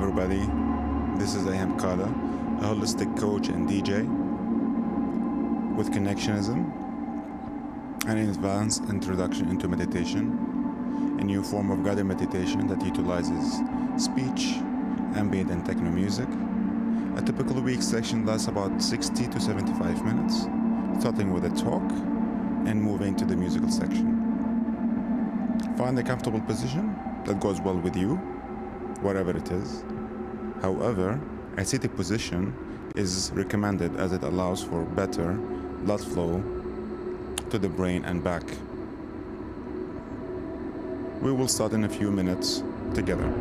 everybody. This is Ayam Kala, a holistic coach and DJ with Connectionism, an advanced introduction into meditation, a new form of guided meditation that utilizes speech, ambient and techno music. A typical week section lasts about 60 to 75 minutes, starting with a talk and moving to the musical section. Find a comfortable position that goes well with you, whatever it is. However, a seated position is recommended as it allows for better blood flow to the brain and back. We will start in a few minutes together.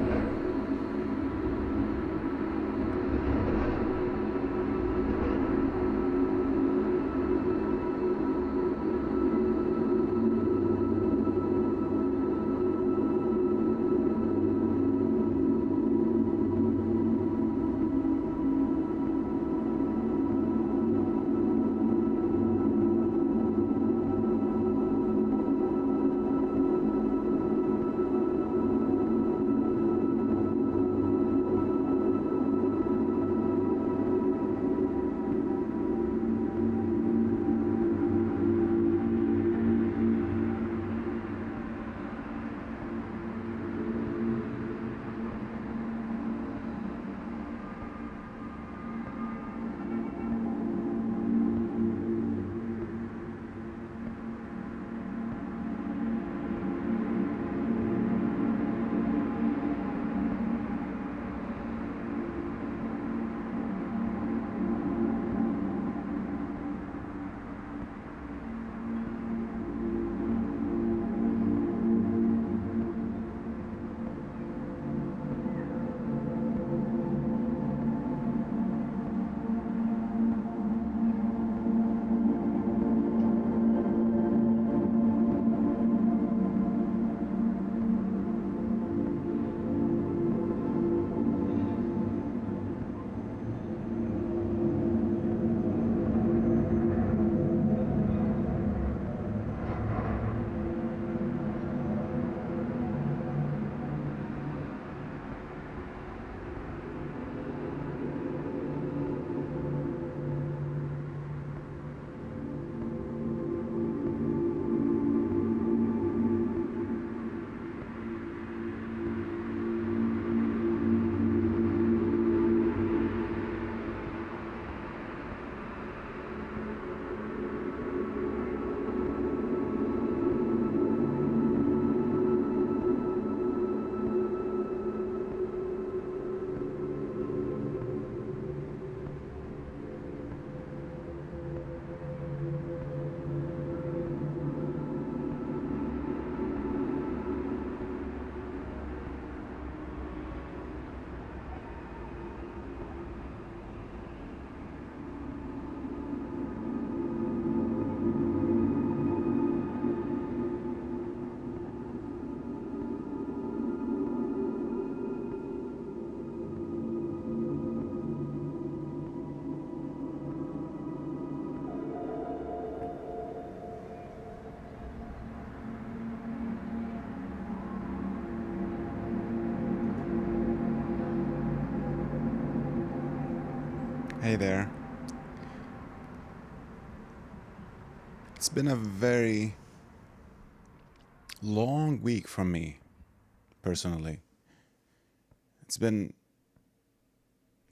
Hey there. It's been a very long week for me, personally. It's been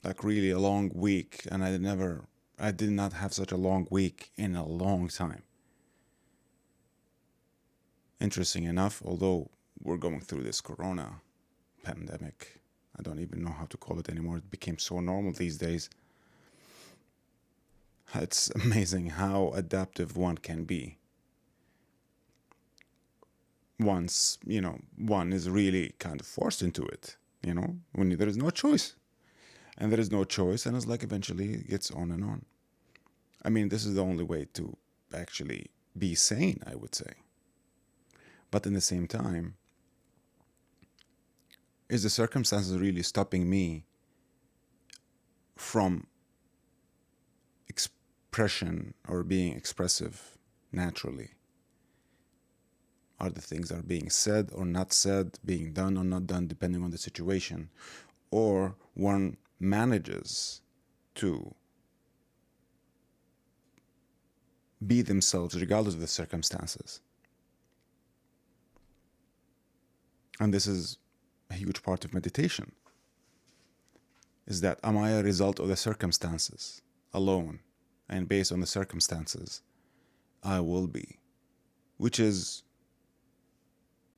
like really a long week, and I did not have such a long week in a long time. Interesting enough, although we're going through this corona pandemic, I don't even know how to call it anymore. It became so normal these days. It's amazing how adaptive one can be. Once, one is really kind of forced into it, when there is no choice. And there is no choice, and it's like eventually it gets on and on. I mean, this is the only way to actually be sane, I would say. But in the same time, is the circumstances really stopping me from expression or being expressive naturally? Are the things that are being said or not said, being done or not done, depending on the situation? or one manages to be themselves regardless of the circumstances. And this is a huge part of meditation, is that am I a result of the circumstances alone? And based on the circumstances, I will be. Which is,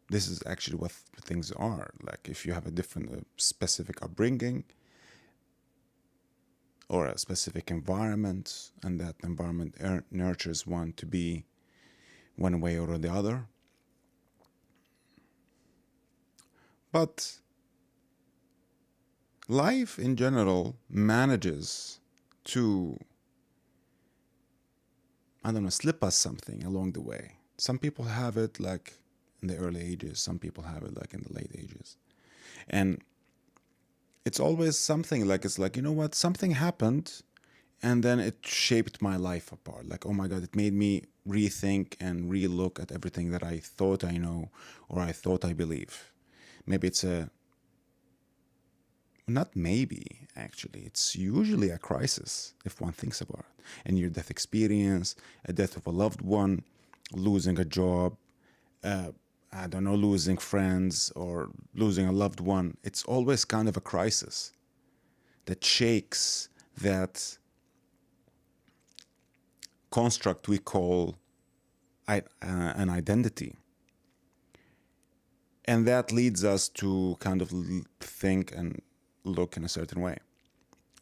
this is actually what things are. Like if you have a different specific upbringing or a specific environment, and that environment nurtures one to be one way or the other. But life in general manages to, I don't know, slip us something along the way. Some people have it like in the early ages, some people have it like in the late ages. And it's always something like, it's like, you know what, something happened and then it shaped my life apart. Like, oh my God, it made me rethink and relook at everything that I thought I know or I thought I believe. Maybe it's not maybe, actually, it's usually a crisis if one thinks about it. A near-death experience, a death of a loved one, losing a job, I don't know, losing friends or losing a loved one. It's always kind of a crisis that shakes that construct we call an identity. And that leads us to kind of think and look in a certain way,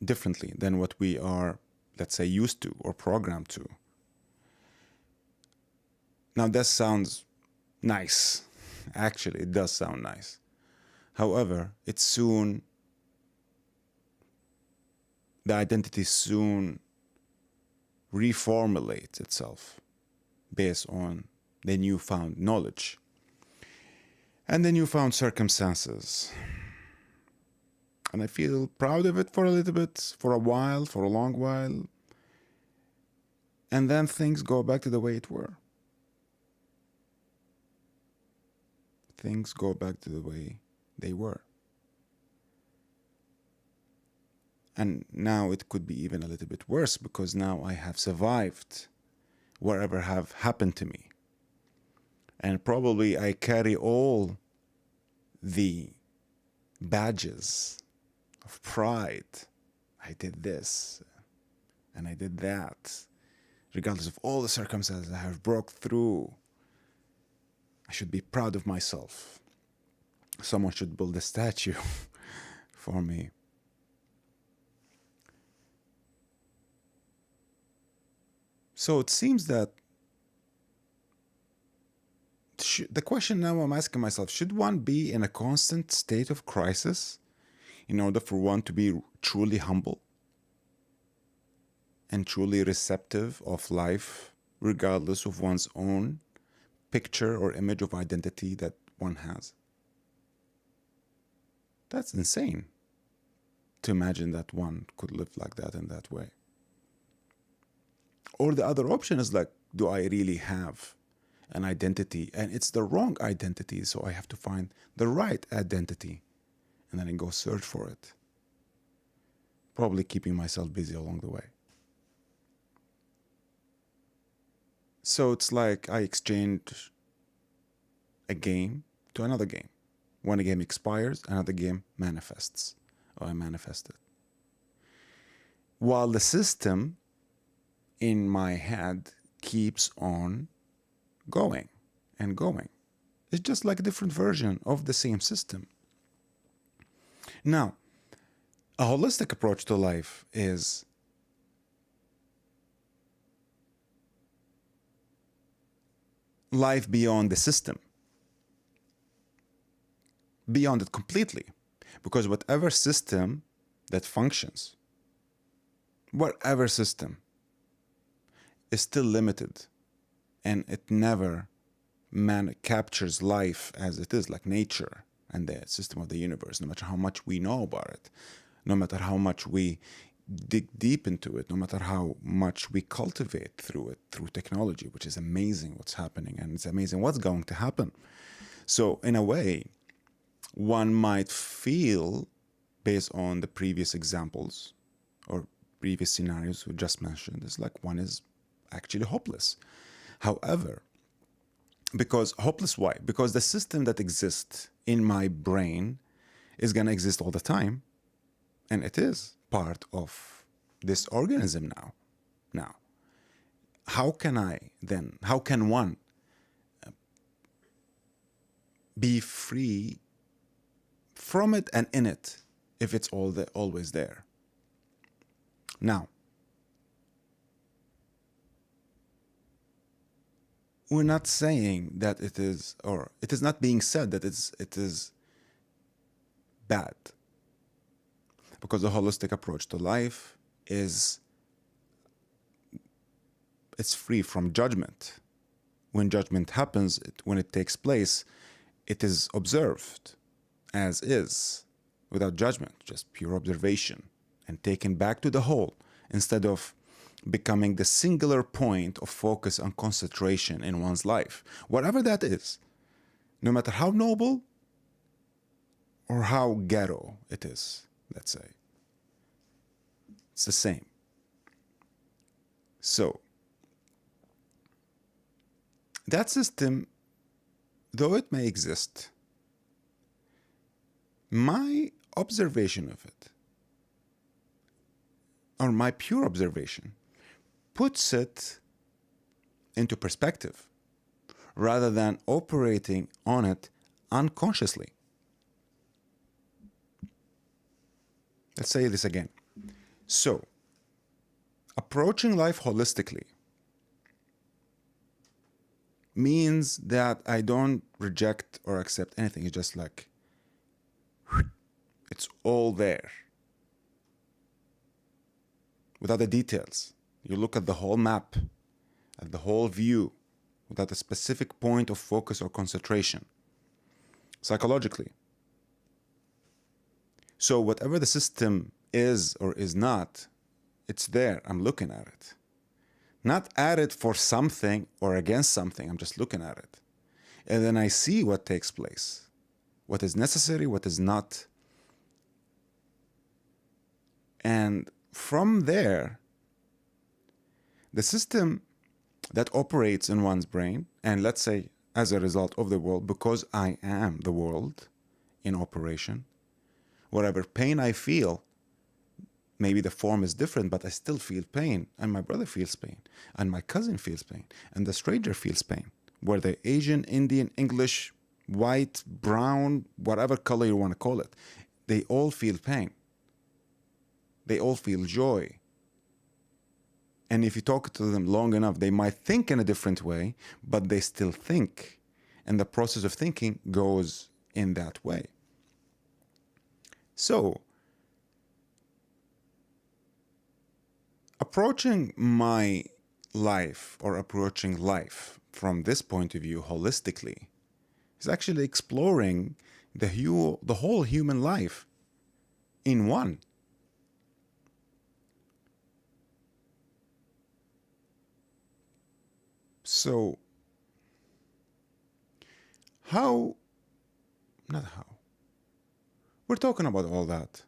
differently than what we are, let's say, used to or programmed to. Now, that sounds nice. Actually, it does sound nice. However, the identity soon reformulates itself based on the newfound knowledge and the newfound circumstances. And I feel proud of it for a little bit, for a while, for a long while. And then things go back to the way it were. Things go back to the way they were. And now it could be even a little bit worse because now I have survived whatever have happened to me. And probably I carry all the badges of pride. I did this and I did that. Regardless of all the circumstances I have broke through, I should be proud of myself. Someone should build a statue for me. So it seems that the question now I'm asking myself, should one be in a constant state of crisis in order for one to be truly humble and truly receptive of life, regardless of one's own picture or image of identity that one has? That's insane to imagine that one could live like that in that way. Or the other option is like, do I really have an identity and it's the wrong identity, so I have to find the right identity and then I go search for it, probably keeping myself busy along the way. So it's like I exchange a game to another game. One game expires, another game manifests, or I manifest it. While the system in my head keeps on going and going. It's just like a different version of the same system. Now, a holistic approach to life is life beyond the system, beyond it completely. Because whatever system that functions, whatever system, is still limited, and it never captures life as it is, like nature and the system of the universe, no matter how much we know about it, no matter how much we dig deep into it, no matter how much we cultivate through it, through technology, which is amazing what's happening, and it's amazing what's going to happen. So in a way, one might feel based on the previous examples or previous scenarios we just mentioned, is like one is actually hopeless. However, because hopeless, why? Because the system that exists in my brain is going to exist all the time, and it is part of this organism now. Now, how can one be free from it and in it if it's always there? Now, we're not saying that it is, or it is not being said that it is bad, because the holistic approach to life is, it's free from judgment. When judgment happens, when it takes place, it is observed as is, without judgment, just pure observation, and taken back to the whole, instead of becoming the singular point of focus and concentration in one's life, whatever that is, no matter how noble or how ghetto it is, let's say. It's the same. So, that system, though it may exist, my observation of it, or my pure observation, puts it into perspective rather than operating on it unconsciously. Let's say this again. So, approaching life holistically means that I don't reject or accept anything. It's just like, it's all there, without the details. You look at the whole map, at the whole view, without a specific point of focus or concentration, psychologically. So whatever the system is or is not, it's there. I'm looking at it. Not at it for something or against something. I'm just looking at it. And then I see what takes place, what is necessary, what is not. And from there, the system that operates in one's brain, and let's say as a result of the world, because I am the world in operation, whatever pain I feel, maybe the form is different, but I still feel pain, and my brother feels pain, and my cousin feels pain, and the stranger feels pain, whether Asian, Indian, English, white, brown, whatever color you want to call it, they all feel pain. They all feel joy. And if you talk to them long enough, they might think in a different way, but they still think. And the process of thinking goes in that way. So, approaching my life, or approaching life from this point of view holistically, is actually exploring the whole human life in one. So, we're talking about all that,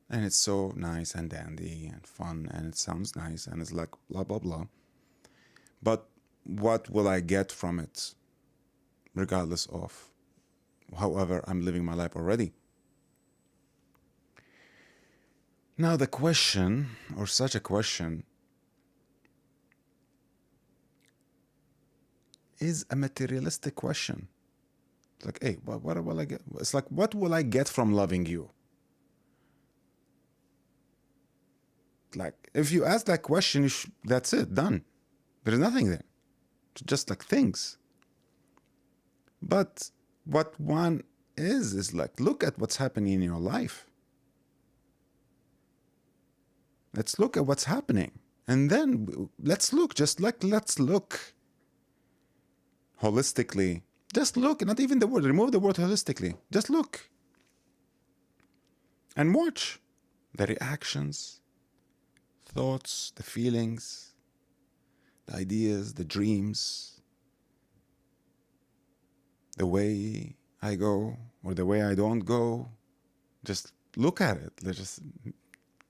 and it's so nice and dandy and fun, and it sounds nice, and it's like blah, blah, blah. But what will I get from it, regardless of however I'm living my life already? Now the question, or such a question, is a materialistic question. It's like, hey, what will I get? It's like, what will I get from loving you? Like, if you ask that question, that's it, done. There's nothing there. It's just like things. But what one is like, look at what's happening in your life. Let's look at what's happening. And then let's look holistically. Just look, not even the word, remove the word holistically. Just look. And watch the reactions, thoughts, the feelings, the ideas, the dreams, the way I go or the way I don't go. Just look at it. Let's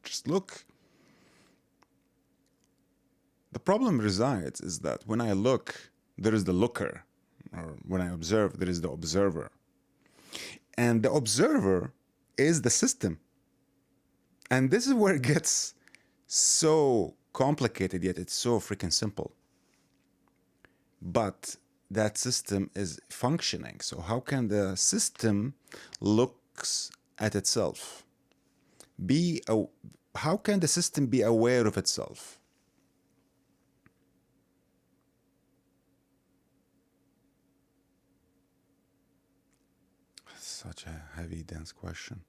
just look. The problem resides is that when I look, there is the looker, or when I observe, there is the observer. And the observer is the system. And this is where it gets so complicated, yet it's so freaking simple. But that system is functioning. So how can the system looks at itself? How can the system be aware of itself? Such a heavy, dense question.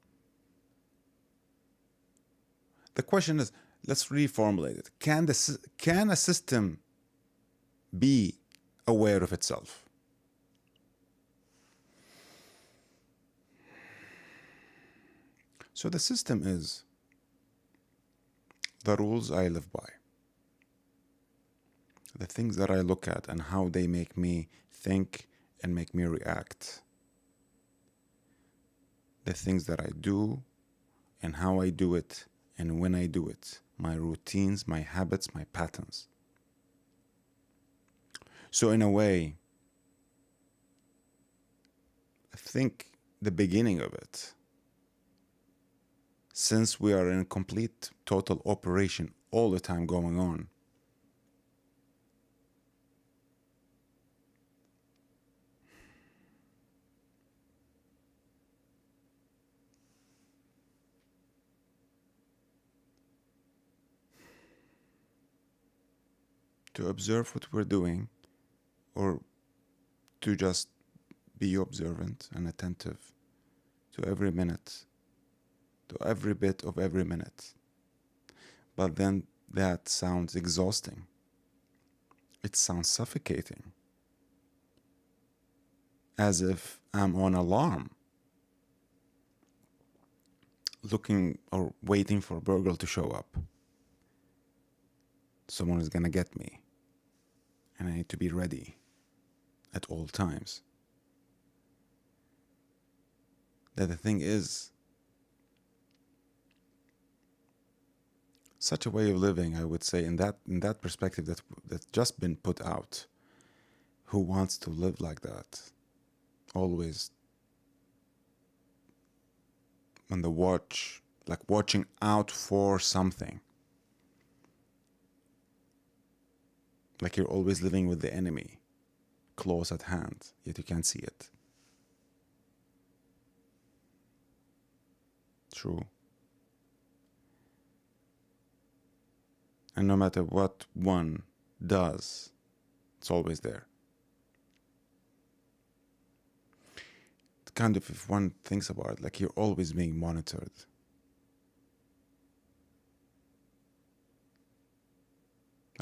The question is, let's reformulate it. Can a system be aware of itself? So the system is the rules I live by, the things that I look at and how they make me think and make me react, the things that I do and how I do it and when I do it, my routines, my habits, my patterns. So in a way, I think the beginning of it, since we are in complete, total operation all the time going on, to observe what we're doing, or to just be observant and attentive to every minute, to every bit of every minute. But then that sounds exhausting. It sounds suffocating. As if I'm on alarm, looking or waiting for a burglar to show up. Someone is gonna get me. And I need to be ready at all times. That the thing is, such a way of living, I would say, in that perspective that's just been put out. Who wants to live like that? Always on the watch, like watching out for something. Like you're always living with the enemy, close at hand, yet you can't see it. True. And no matter what one does, it's always there. It's kind of, if one thinks about it, like you're always being monitored.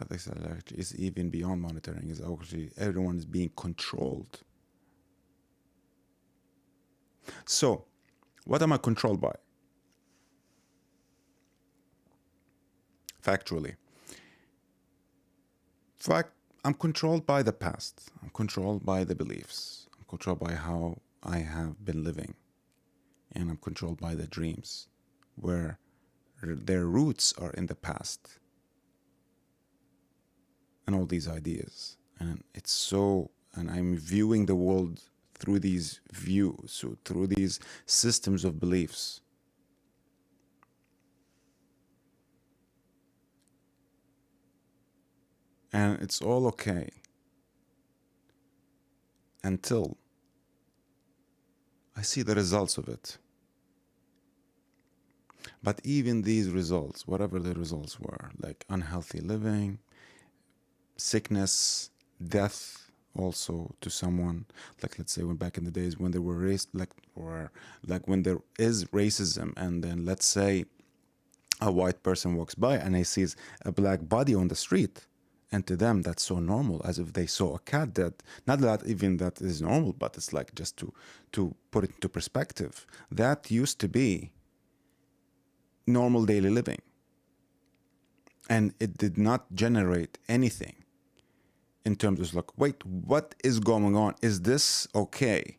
Like I said, actually, it's even beyond monitoring. It's actually everyone is being controlled. So, what am I controlled by? Factually. Fact, I'm controlled by the past. I'm controlled by the beliefs. I'm controlled by how I have been living. And I'm controlled by the dreams, where their roots are in the past. And all these ideas. And it's so, and I'm viewing the world through these views, so through these systems of beliefs. And it's all okay until I see the results of it. But even these results, whatever the results were, like unhealthy living, sickness, death also to someone, like let's say when back in the days when there were race, like when there is racism, and then let's say a white person walks by and he sees a black body on the street, and to them that's so normal, as if they saw a cat dead. Not that even that is normal, but it's like just to put it into perspective. That used to be normal daily living, and it did not generate anything in terms of like, wait, what is going on? Is this okay?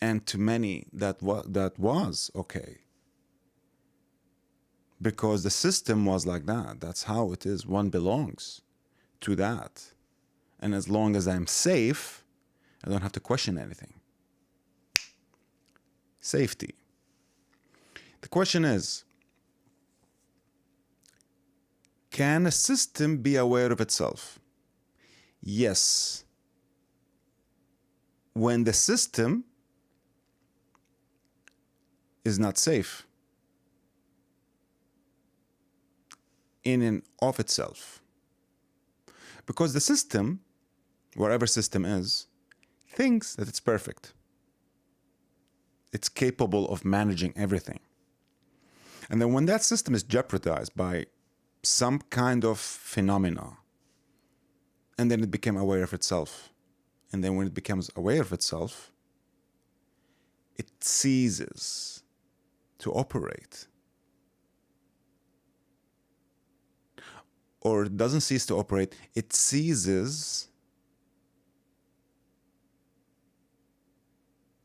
And to many, that was okay. Because the system was like that. That's how it is. One belongs to that. And as long as I'm safe, I don't have to question anything. Safety. The question is, can a system be aware of itself? Yes. When the system is not safe in and of itself. Because the system, whatever system is, thinks that it's perfect. It's capable of managing everything. And then when that system is jeopardized by some kind of phenomena, and then it became aware of itself, and then when it becomes aware of itself, it ceases to operate. Or it doesn't cease to operate, it ceases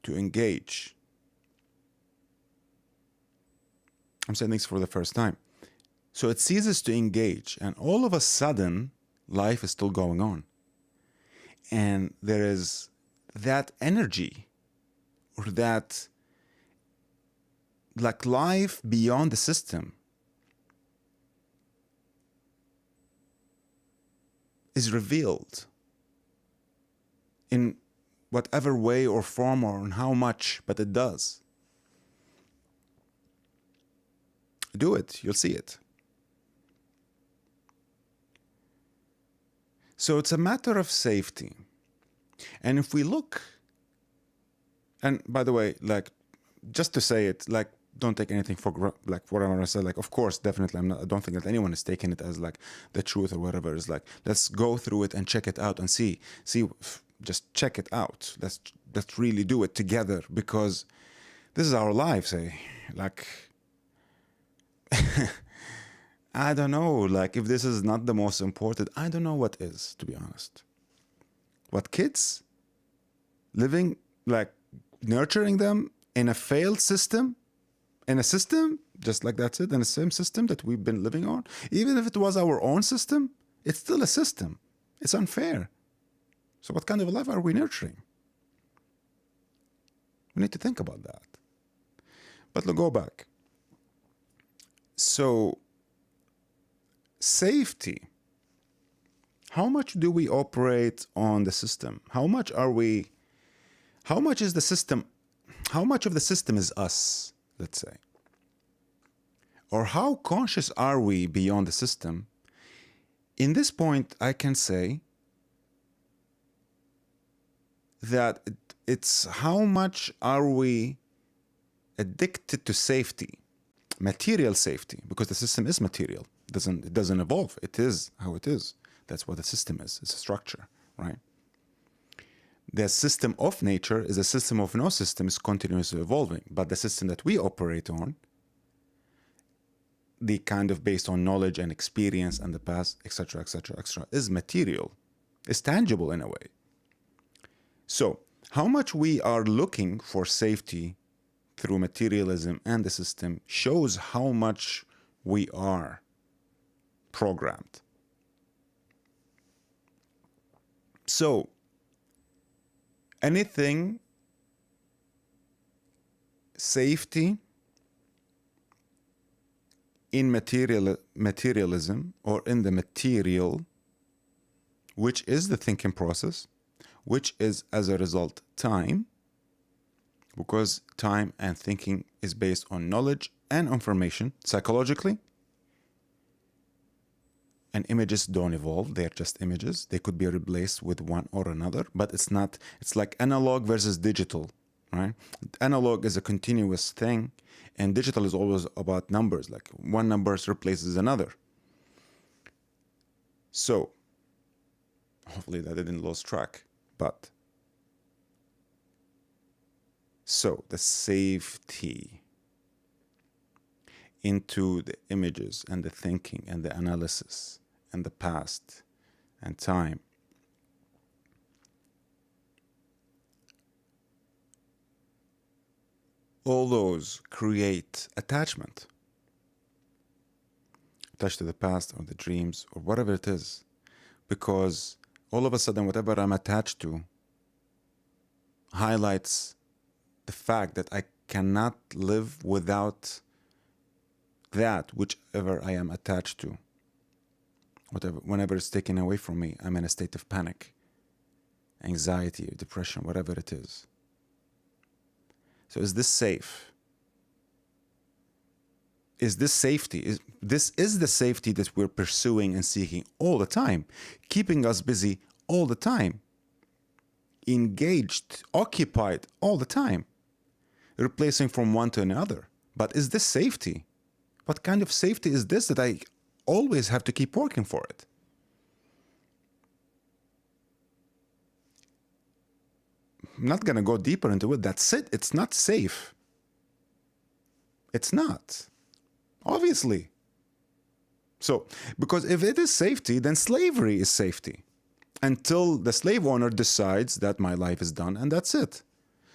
to engage. I'm saying this for the first time. So it ceases to engage, and all of a sudden, life is still going on. And there is that energy, or that, like life beyond the system, is revealed in whatever way or form or in how much, but it does. Do it, you'll see it. So it's a matter of safety. And if we look, and by the way, like, just to say it, like, don't take anything for, like, what I'm gonna say, like, of course, definitely, I don't think that anyone is taking it as, like, the truth or whatever. It's like, let's go through it and check it out and see, just check it out. Let's really do it together, because this is our lives, eh? Like, I don't know, like, if this is not the most important, I don't know what is, to be honest. What, kids? Living, like, nurturing them in a failed system? In a system, just like that's it, in the same system that we've been living on? Even if it was our own system, it's still a system. It's unfair. So what kind of a life are we nurturing? We need to think about that. But let's go back. So, safety. How much do we operate on the system? How much is the system, how much of the system is us, let's say? Or how conscious are we beyond the system? In this point, I can say that it's how much are we addicted to safety, material safety, because the system is material. It doesn't evolve. It is how it is. That's what the system is. It's a structure, right? The system of nature is a system of no system, is continuously evolving. But the system that we operate on, the kind of based on knowledge and experience and the past, etc., etc., etc., is material, is tangible in a way. So, how much we are looking for safety through materialism and the system shows how much we are programmed. So, anything safety in materialism or in the material, which is the thinking process, which is as a result time, because time and thinking is based on knowledge and information psychologically. And images don't evolve, they're just images. They could be replaced with one or another, but it's not, it's like analog versus digital, right? Analog is a continuous thing, and digital is always about numbers, like one number replaces another. So, hopefully that didn't lose track, but so the safety into the images and the thinking and the analysis and the past and time. all those create attachment. Attached to the past or the dreams or whatever it is. Because all of a sudden, whatever I'm attached to highlights the fact that I cannot live without that, whichever I am attached to. Whenever it's taken away from me, I'm in a state of panic, anxiety, or depression, whatever it is. So is this safe? Is this safety? This is the safety that we're pursuing and seeking all the time, keeping us busy all the time, engaged, occupied all the time, replacing from one to another. But is this safety? What kind of safety is this that I always have to keep working for it? I'm not going to go deeper into it. That's it. It's not safe. It's not. Obviously. So, because if it is safety, then slavery is safety. Until the slave owner decides that my life is done and that's it.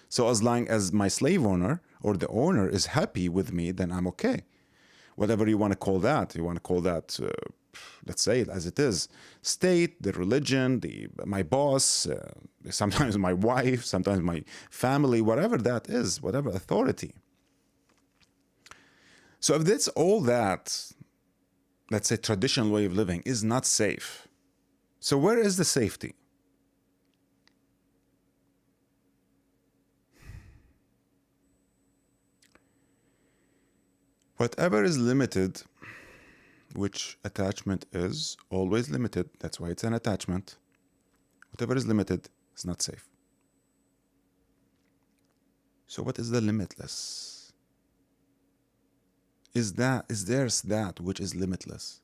So as long as my slave owner or the owner is happy with me, then I'm okay. Whatever you want to call that. You want to call that, let's say it as it is, state, the religion, my boss, sometimes my wife, sometimes my family, whatever that is, whatever authority. So if that's all that, let's say traditional way of living is not safe. So where is the safety? Whatever is limited, which attachment is always limited, that's why it's an attachment. Whatever is limited is not safe. So what is the limitless? Is there that which is limitless?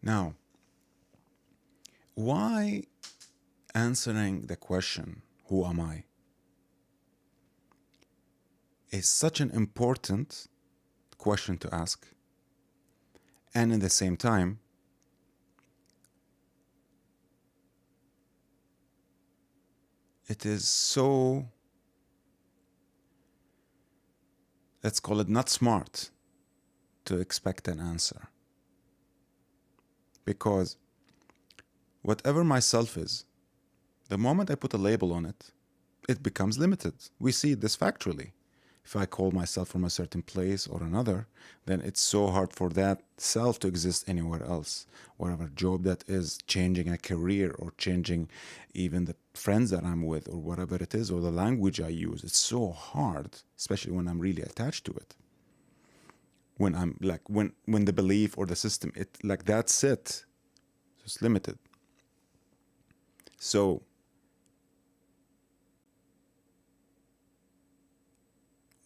Now, why answering the question, who am I, is such an important question to ask, and at the same time, it is so, let's call it not smart to expect an answer. Because whatever myself is, the moment I put a label on it, it becomes limited. We see this factually. If I call myself from a certain place or another, then it's so hard for that self to exist anywhere else. Whatever job that is, changing a career or changing even the friends that I'm with or whatever it is, or the language I use, it's so hard, especially when I'm really attached to it. When I'm like, when the belief or the system, it like that's it. It's limited. So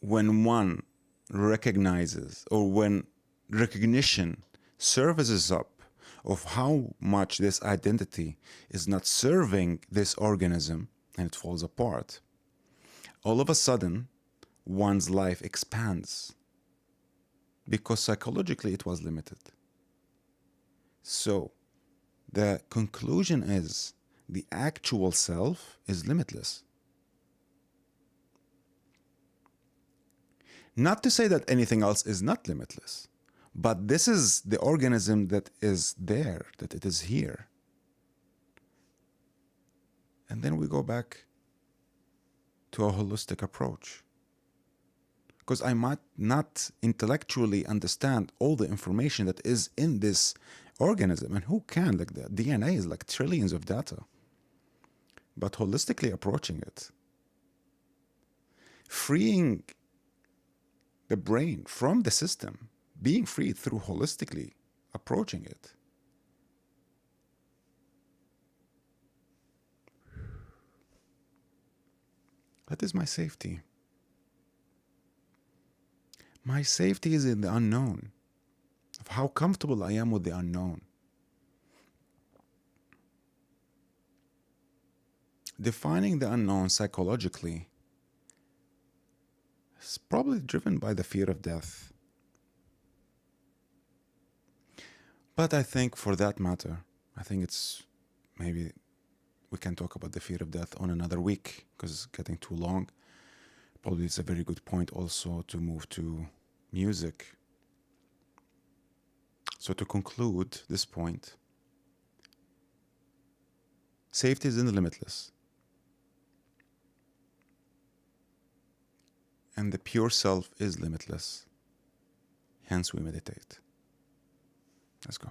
when one recognizes, or when recognition surfaces up of how much this identity is not serving this organism and it falls apart, all of a sudden one's life expands because psychologically it was limited. So the conclusion is the actual self is limitless. Not to say that anything else is not limitless, but this is the organism that is there, that it is here. And then we go back to a holistic approach. Because I might not intellectually understand all the information that is in this organism. And who can? Like the DNA is like trillions of data. But holistically approaching it, freeing the brain from the system, being free through holistically approaching it. That is my safety. My safety is in the unknown, of how comfortable I am with the unknown. Defining the unknown psychologically is probably driven by the fear of death. But I think for that matter, I think it's maybe we can talk about the fear of death on another week because it's getting too long. Probably it's a very good point also to move to music. So to conclude this point, safety is in the limitless. And the pure self is limitless. Hence we meditate. Let's go.